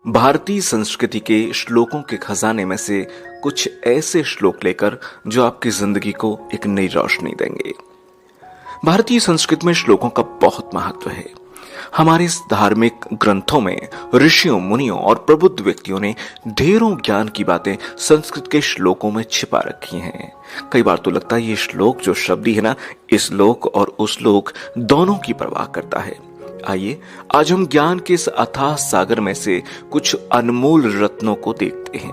भारतीय संस्कृति के श्लोकों के खजाने में से कुछ ऐसे श्लोक लेकर जो आपकी जिंदगी को एक नई रोशनी देंगे। भारतीय संस्कृति में श्लोकों का बहुत महत्व है। हमारे इस धार्मिक ग्रंथों में ऋषियों, मुनियों और प्रबुद्ध व्यक्तियों ने ढेरों ज्ञान की बातें संस्कृत के श्लोकों में छिपा रखी हैं। कई बार तो लगता है ये श्लोक जो शब्द ही है ना, इस लोक और उस लोक दोनों की परवाह करता है। आइए आज हम ज्ञान के इस अथाह सागर में से कुछ अनमोल रत्नों को देखते हैं।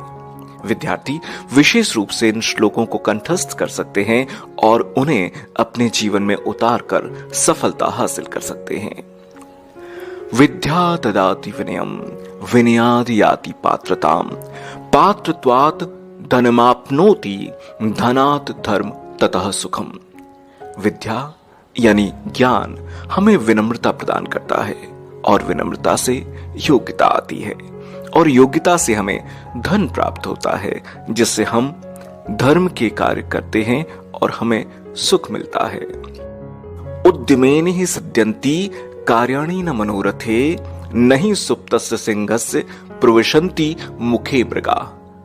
विद्यार्थी विशेष रूप से इन श्लोकों को कंठस्थ कर सकते हैं और उन्हें अपने जीवन में उतार कर सफलता हासिल कर सकते हैं। विद्या ददाति विनयम, विनयाद याति पात्रताम, पात्रत्वात् धनमाप्नोति, धनात् धर्म ततः सुखम। विद्या यानी ज्ञान हमें विनम्रता प्रदान करता है और विनम्रता से योग्यता आती है और योग्यता से हमें धन प्राप्त होता है, जिससे हम धर्म के कार्य करते हैं और हमें सुख मिलता है। उद्यमेन ही सिद्ध्यन्ति कार्याणि न मनोरथे, नहीं सुप्तस्य सिंहस्य प्रविशन्ति मुखे मृगा।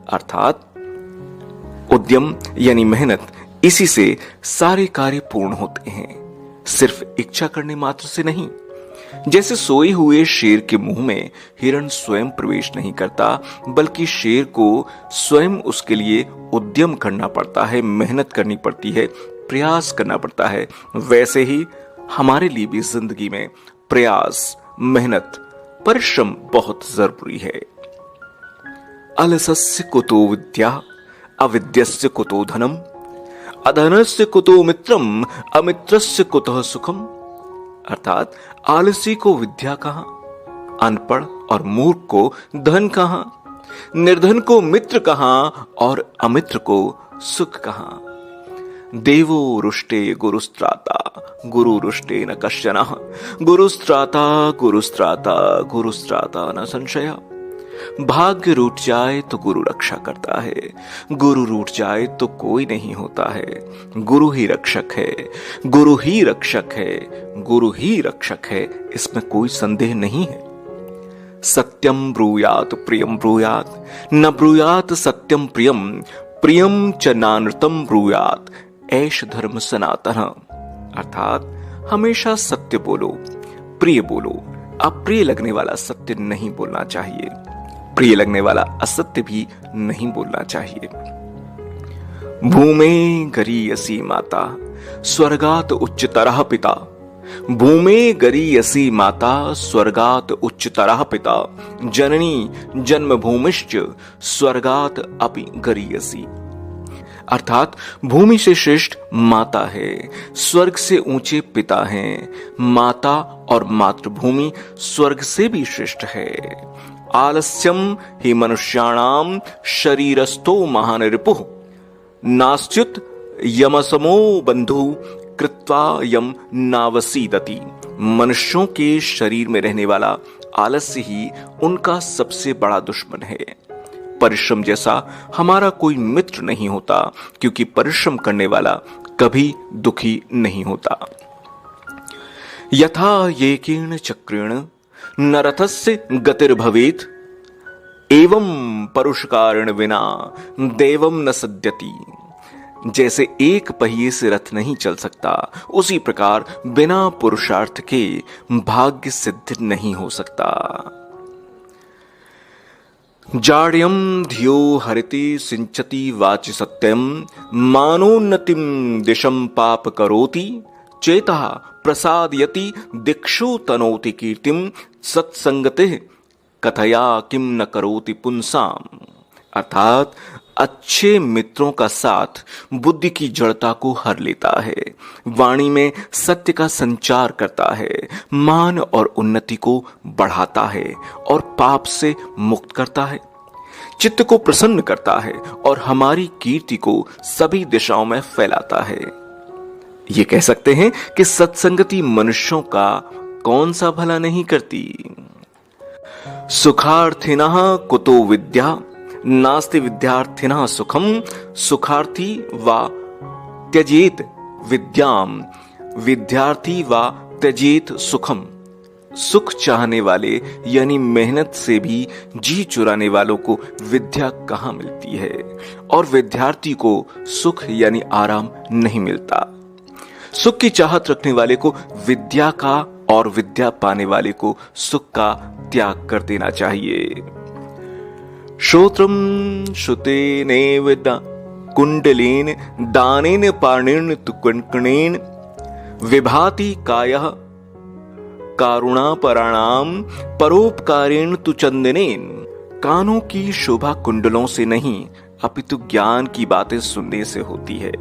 अर्थात उद्यम यानी मेहनत, इसी से सारे कार्य पूर्ण होते हैं, सिर्फ इच्छा करने मात्र से नहीं। जैसे सोए हुए शेर के मुंह में हिरण स्वयं प्रवेश नहीं करता, बल्कि शेर को स्वयं उसके लिए उद्यम करना पड़ता है, मेहनत करनी पड़ती है, प्रयास करना पड़ता है। वैसे ही हमारे लिए भी जिंदगी में प्रयास, मेहनत, परिश्रम बहुत जरूरी है। अलसस्य कुतो विद्या, अविद्यस्य कुतो धनम, अधनस्य कुतो मित्रम, अमित्रस्य कुतः सुखम। अर्थात आलसी को विद्या कहां, अनपढ़ और मूर्ख को धन कहां, निर्धन को मित्र कहां और अमित्र को सुख कहां। देवो रुष्टे गुरुस्त्राता, गुरु रुष्टे न कश्चन, गुरुस्त्राता गुरुस्त्राता गुरुस्त्राता न संशय। भाग्य रूठ जाए तो गुरु रक्षा करता है, गुरु रूठ जाए तो कोई नहीं होता है। गुरु ही रक्षक है, गुरु ही रक्षक है, गुरु ही रक्षक है, इसमें कोई संदेह नहीं है। सत्यम ब्रूयात प्रियम ब्रूयात, न ब्रूयात सत्यम प्रियम, प्रियम च नानृतम ब्रूयात, ऐश धर्म सनातन। अर्थात हमेशा सत्य बोलो, प्रिय बोलो, अप्रिय लगने वाला सत्य नहीं बोलना चाहिए, प्रिय लगने वाला असत्य भी नहीं बोलना चाहिए। भूमे गरीयसी माता, स्वर्गात उच्चतरः पिता, भूमे गरीयसी माता, स्वर्गात उच्चतरः पिता, जननी जन्मभूमिश्च स्वर्गात अपि गरीयसी। अर्थात भूमि से श्रेष्ठ माता है, स्वर्ग से ऊंचे पिता हैं। माता और मातृभूमि स्वर्ग से भी श्रेष्ठ है। आलस्यम ही मनुष्याणाम शरीरस्थो महान रिपुः, नास्त्युत यमसमो बंधु कृत्वा यम नावसीदति। मनुष्यों के शरीर में रहने वाला आलस्य ही उनका सबसे बड़ा दुश्मन है। परिश्रम जैसा हमारा कोई मित्र नहीं होता, क्योंकि परिश्रम करने वाला कभी दुखी नहीं होता। यथा येकेन चक्रेण न रथस्य गतिर्भवेत्, एवं परुषकारेण विना देवम न सद्यति। जैसे एक पहिए से रथ नहीं चल सकता, उसी प्रकार बिना पुरुषार्थ के भाग्य सिद्ध नहीं हो सकता। जाड्यम धियो हरिति सिंचति वाचि सत्यम, मानोन्नतिम दिशम पाप करोति, चेतः प्रसादयति दिक्षु तनोति कीर्तिम, सत्संगते कथया किम न करोति पुंसाम। अर्थात अच्छे मित्रों का साथ बुद्धि की जड़ता को हर लेता है, वाणी में सत्य का संचार करता है, मान और उन्नति को बढ़ाता है और पाप से मुक्त करता है, चित्त को प्रसन्न करता है और हमारी कीर्ति को सभी दिशाओं में फैलाता है। ये कह सकते हैं कि सत्संगति मनुष्यों का कौन सा भला नहीं करती। सुखार्थिनः कुतो विद्या, नास्ति विद्यार्थिनः सुखम, सुखार्थी वा त्यजेत विद्याम, विद्यार्थी वा त्यजेत सुखम। सुख चाहने वाले यानी मेहनत से भी जी चुराने वालों को विद्या कहाँ मिलती है, और विद्यार्थी को सुख यानी आराम नहीं मिलता। सुख की चाहत रखने वाले को विद्या का और विद्या पाने वाले को सुख का त्याग कर देना चाहिए। श्रोत्रम श्रुतेनेव कुंडलेन दानेन पाणेन तु कणकणेन विभाति कायः कारुणापराणाम परोपकारेण तु चंदनेन। कानों की शोभा कुंडलों से नहीं अपितु ज्ञान की बातें सुनने से होती है।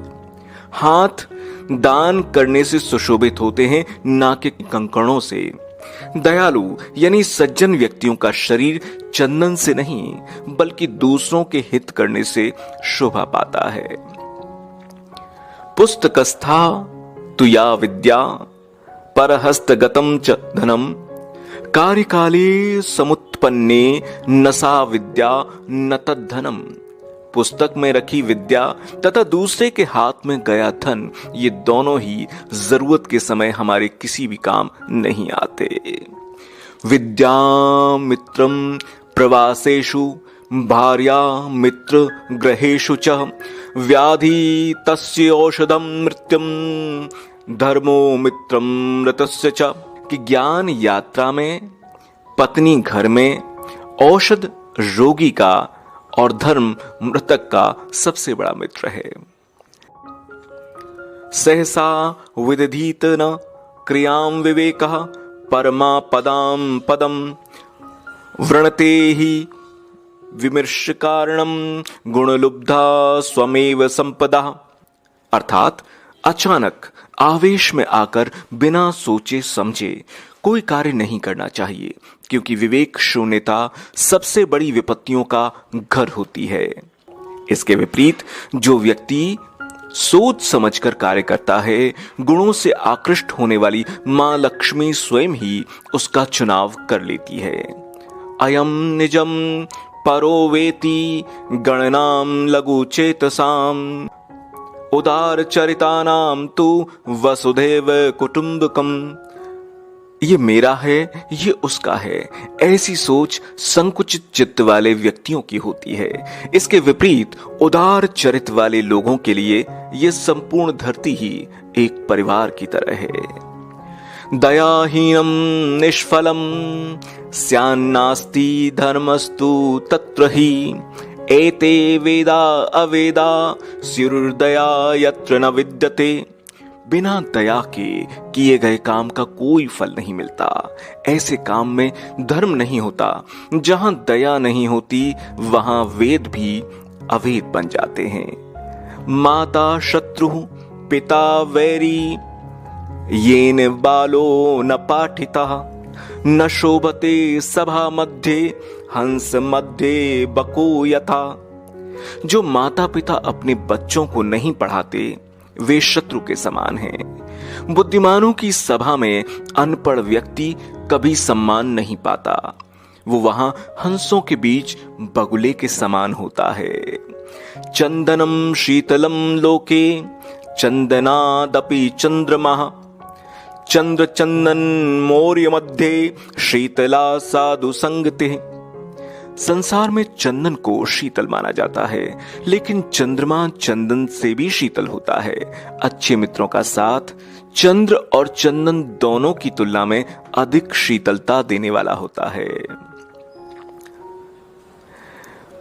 हाथ दान करने से सुशोभित होते हैं, ना कि कंकणों से। दयालु यानी सज्जन व्यक्तियों का शरीर चंदन से नहीं बल्कि दूसरों के हित करने से शोभा पाता है। पुस्तकस्था तु या विद्या परहस्तगतम च धनम कार्यकाले समुत्पन्ने न सा विद्या न तद्धनम। पुस्तक में रखी विद्या तथा दूसरे के हाथ में गया धन, ये दोनों ही जरूरत के समय हमारे किसी भी काम नहीं आते। विद्या मित्रम प्रवासेषु भार्या मित्र ग्रहेषु च व्याधि तस्य औषधम मृत्युम धर्मो मित्रम रतस्य च। कि ज्ञान यात्रा में, पत्नी घर में, औषध रोगी का और धर्म मृतक का सबसे बड़ा मित्र है। सहसा विदधीत न क्रियाम विवेकः परमा पदाम पदम वृणते ही विमर्श कारणम गुणलुब्धा स्वमेव संपदा। अर्थात अचानक आवेश में आकर बिना सोचे समझे कोई कार्य नहीं करना चाहिए, क्योंकि विवेक शून्यता सबसे बड़ी विपत्तियों का घर होती है। इसके विपरीत जो व्यक्ति सोच समझकर कार्य करता है, गुणों से आकृष्ट होने वाली मां लक्ष्मी स्वयं ही उसका चुनाव कर लेती है। अयम निजम परो वेति गणनाम लघु चेतसाम उदार चरितानाम तु वसुधैव कुटुंबकम। ये मेरा है, ये उसका है, ऐसी सोच संकुचित चित्त वाले व्यक्तियों की होती है। इसके विपरीत उदार चरित वाले लोगों के लिए ये संपूर्ण धरती ही एक परिवार की तरह है। दयाहीनम निष्फलम स्यान्नास्ति धर्मस्तु तत्र ही एते वेदा अवेदा स्युर्दया यत्र न विद्यते। बिना दया के किए गए काम का कोई फल नहीं मिलता। ऐसे काम में धर्म नहीं होता। जहां दया नहीं होती वहां वेद भी अवेद बन जाते हैं। माता शत्रु पिता वैरी येन बालो न पाठिता न शोभते सभा मध्य हंस मध्य बको यथा। जो माता पिता अपने बच्चों को नहीं पढ़ाते वे शत्रु के समान हैं। बुद्धिमानों की सभा में अनपढ़ व्यक्ति कभी सम्मान नहीं पाता। वो वहां हंसों के बीच बगुले के समान होता है। चंदनम शीतलम लोके चंदनादपि चंद्रमा चंद्र चंदन मौर्य मध्य शीतला साधु संगते। संसार में चंदन को शीतल माना जाता है, लेकिन चंद्रमा चंदन से भी शीतल होता है। अच्छे मित्रों का साथ चंद्र और चंदन दोनों की तुलना में अधिक शीतलता देने वाला होता है।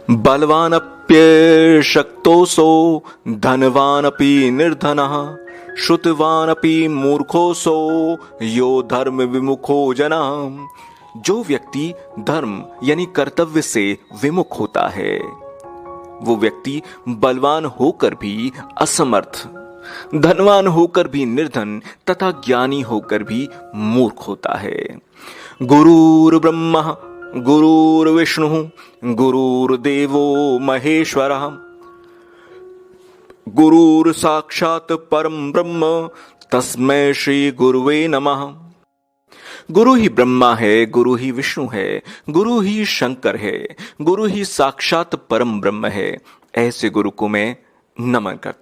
बलवानप्य शक्तोसो धनवानपि निर्धनः श्रुतवानपि मूर्खोसो यो धर्म विमुखो जनः। जो व्यक्ति धर्म यानी कर्तव्य से विमुख होता है, वो व्यक्ति बलवान होकर भी असमर्थ, धनवान होकर भी निर्धन तथा ज्ञानी होकर भी मूर्ख होता है। गुरुर् ब्रह्मा गुरुर्विष्णु गुरुर्देवो महेश्वरः गुरुर् साक्षात् परम ब्रह्म तस्मै श्री गुरुवे नमः। गुरु ही ब्रह्मा है, गुरु ही विष्णु है, गुरु ही शंकर है, गुरु ही साक्षात परम ब्रह्म है। ऐसे गुरु को मैं नमन करता